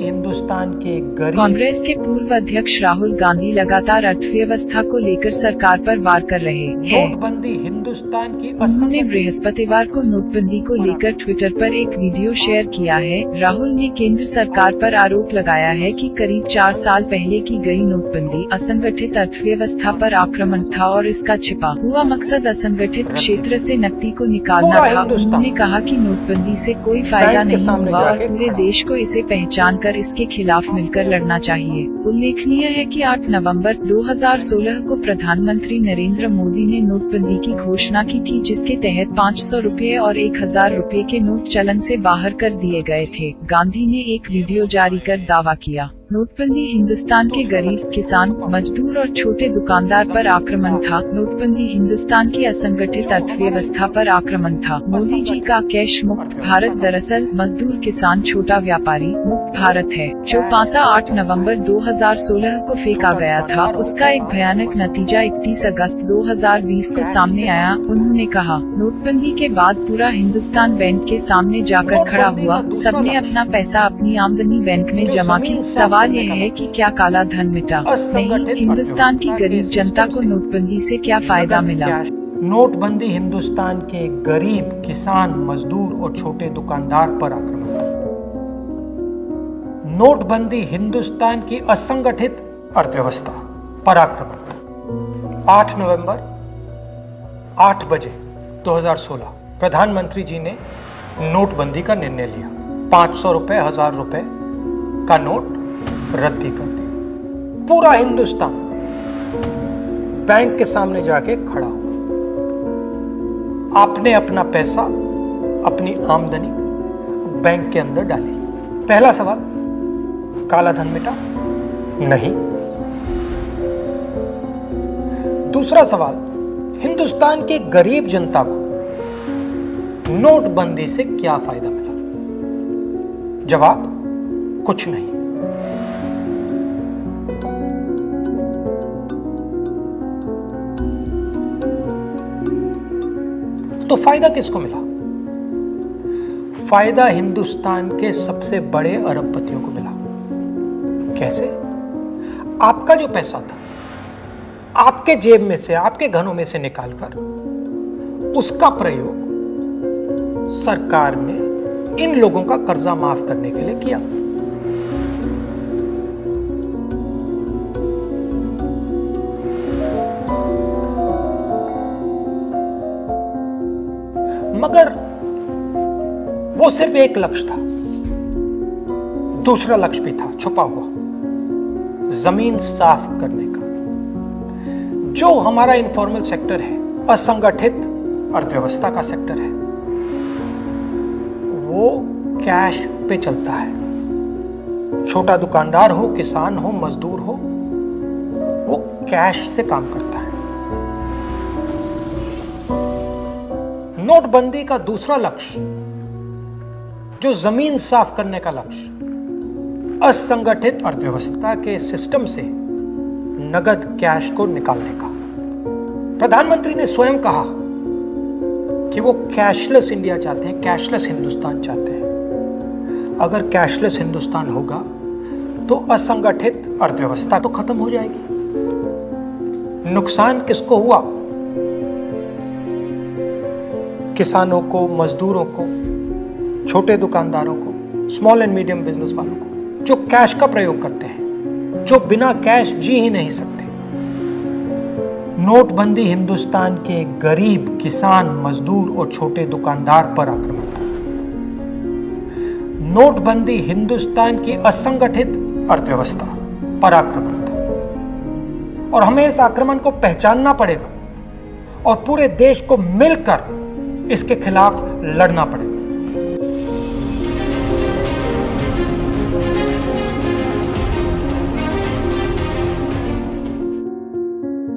हिंदुस्तान के गरीब। कांग्रेस के पूर्व अध्यक्ष राहुल गांधी लगातार अर्थव्यवस्था को लेकर सरकार पर वार कर रहे हैं। नोटबंदी हिंदुस्तान की। उन्होंने बृहस्पतिवार को नोटबंदी को लेकर ट्विटर पर एक वीडियो शेयर किया है। राहुल ने केंद्र सरकार पर आरोप लगाया है कि करीब 4 साल पहले की गई नोटबंदी असंगठित अर्थव्यवस्था पर आक्रमण था और इसका छिपा हुआ मकसद असंगठित क्षेत्र से नकदी को निकालना था। उन्होंने कहा कि नोटबंदी से कोई फायदा नहीं हुआ और पूरे देश को इसे पहचान कर इसके खिलाफ मिलकर लड़ना चाहिए। उल्लेखनीय है कि 8 नवंबर 2016 को प्रधानमंत्री नरेंद्र मोदी ने नोटबंदी की घोषणा की थी, जिसके तहत 500 रुपए और 1000 रुपए के नोट चलन से बाहर कर दिए गए थे। गांधी ने एक वीडियो जारी कर दावा किया, नोटबंदी हिंदुस्तान के गरीब, किसान, मजदूर और छोटे दुकानदार पर आक्रमण था। नोटबंदी हिंदुस्तान की असंगठित अर्थव्यवस्था पर आक्रमण था। मोदी जी का कैश मुक्त भारत दरअसल मजदूर, किसान, छोटा व्यापारी मुक्त भारत है, जो पासा 8 नवंबर 2016 को फेंका गया था। उसका एक भयानक नतीजा 31 अगस्त 2020 को सामने आया। उन्होंने कहा, नोटबंदी के बाद पूरा हिंदुस्तान बैंक के सामने जाकर खड़ा हुआ। सबने अपना पैसा, अपनी आमदनी बैंक में जमा की। सवाल यह है कि क्या काला धन मिटा? नहीं, हिंदुस्तान की गरीब जनता को नोटबंदी से क्या फायदा मिला? नोटबंदी हिंदुस्तान के गरीब, किसान, मजदूर और छोटे दुकानदार पर आक्रमण था। नोटबंदी हिंदुस्तान की असंगठित अर्थव्यवस्था पर आक्रमण था। 8 नवंबर 8 बजे 2016 प्रधानमंत्री जी ने नोटबंदी का निर्णय लिया। 500 रुपए, 1000 रुपए का नोट रद्दी कर दिया। पूरा हिंदुस्तान बैंक के सामने जाके खड़ा हुआ। आपने अपना पैसा, अपनी आमदनी बैंक के अंदर डाली। पहला सवाल, काला धन मिटा? नहीं। दूसरा सवाल, हिंदुस्तान के गरीब जनता को नोटबंदी से क्या फायदा मिला? जवाब, कुछ नहीं। तो फायदा किसको मिला? फायदा हिंदुस्तान के सबसे बड़े अरबपतियों को मिला। कैसे? आपका जो पैसा था, आपके जेब में से, आपके घरों में से निकालकर उसका प्रयोग सरकार ने इन लोगों का कर्जा माफ करने के लिए किया। मगर वो सिर्फ एक लक्ष्य था। दूसरा लक्ष्य भी था छुपा हुआ, जमीन साफ करने का। जो हमारा इनफॉर्मल सेक्टर है, असंगठित अर्थव्यवस्था का सेक्टर है, वो कैश पे चलता है। छोटा दुकानदार हो, किसान हो, मजदूर हो, वो कैश से काम करता है। नोटबंदी का दूसरा लक्ष्य, जो जमीन साफ करने का लक्ष्य, असंगठित अर्थव्यवस्था के सिस्टम से नगद कैश को निकालने का। प्रधानमंत्री ने स्वयं कहा कि वो कैशलेस इंडिया चाहते हैं, कैशलेस हिंदुस्तान चाहते हैं। अगर कैशलेस हिंदुस्तान होगा तो असंगठित अर्थव्यवस्था तो खत्म हो जाएगी। नुकसान किसको हुआ? किसानों को, मजदूरों को, छोटे दुकानदारों को, स्मॉल एंड मीडियम बिजनेस वालों को, जो कैश का प्रयोग करते हैं, जो बिना कैश जी ही नहीं सकते। नोटबंदी हिंदुस्तान के गरीब, किसान, मजदूर और छोटे दुकानदार पर आक्रमण था। नोटबंदी हिंदुस्तान की असंगठित अर्थव्यवस्था पर आक्रमण था और हमें इस आक्रमण को पहचानना पड़ेगा और पूरे देश को मिलकर इसके खिलाफ लड़ना पड़ेगा।